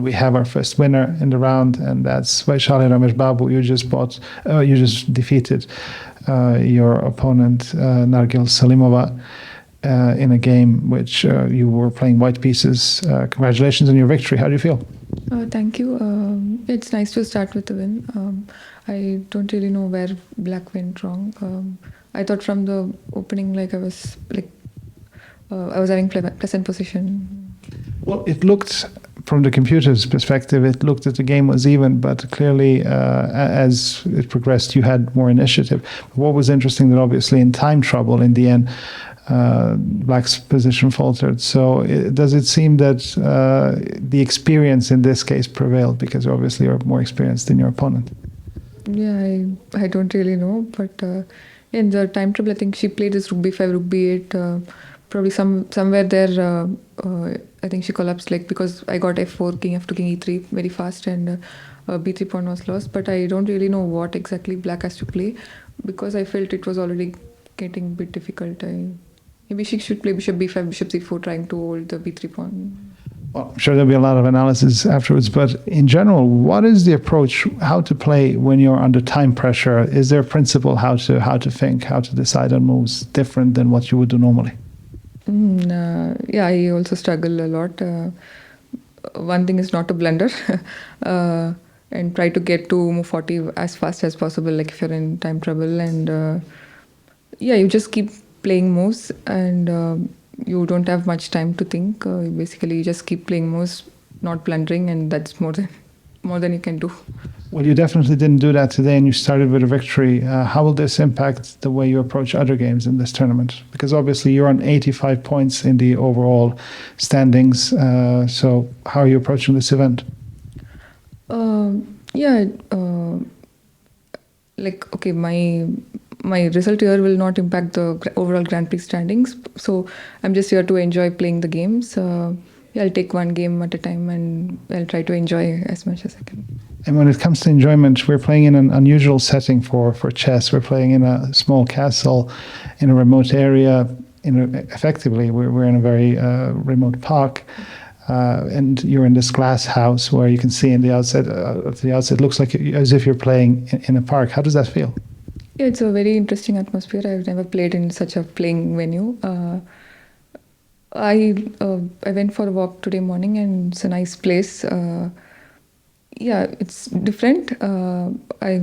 We have our first winner in the round, and that's Vaishali Rameshbabu. You just defeated your opponent, Nurgyul Salimova, in a game which you were playing white pieces. Congratulations on your victory. How do you feel? Thank you. It's nice to start with a win. I don't really know where black went wrong. I thought from the opening, I was having pleasant position. Well, it looked, from the computer's perspective, it looked that the game was even, but clearly as it progressed, you had more initiative. What was interesting that obviously in time trouble, in the end, black's position faltered. So does it seem that the experience in this case prevailed, because obviously you're more experienced than your opponent? Yeah, I don't really know, but in the time trouble, I think she played this rook b5, rook b8. Probably somewhere there, I think she collapsed, because I got f4, king f2, king e3 very fast, and b3 pawn was lost. But I don't really know what exactly black has to play, because I felt it was already getting a bit difficult. Maybe she should play bishop b5, bishop c4, trying to hold the b3 pawn. Well, I'm sure there'll be a lot of analysis afterwards, but in general, what is the approach, how to play when you're under time pressure? Is there a principle how to think, how to decide on moves different than what you would do normally? Yeah, I also struggle a lot. One thing is not to blunder and try to get to move 40 as fast as possible, if you're in time trouble. And yeah, you just keep playing moves, and you don't have much time to think. Basically, you just keep playing moves, not blundering, and that's more than you can do. Well, you definitely didn't do that today, and you started with a victory. How will this impact the way you approach other games in this tournament? Because obviously you're on 85 points in the overall standings. So how are you approaching this event? Okay, my result here will not impact the overall Grand Prix standings. So I'm just here to enjoy playing the games. I'll take one game at a time, and I'll try to enjoy as much as I can. And when it comes to enjoyment, we're playing in an unusual setting for chess. We're playing in a small castle in a remote area. Effectively, we're in a very remote park. And you're in this glass house where you can see in the outside. It looks like as if you're playing in a park. How does that feel? Yeah, it's a very interesting atmosphere. I've never played in such a playing venue. I went for a walk today morning, and it's a nice place. Yeah, it's different. I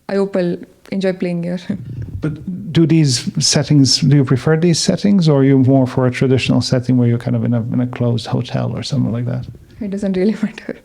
hope I'll enjoy playing here. But do you prefer these settings, or are you more for a traditional setting where you're kind of in a closed hotel or something like that? It doesn't really matter.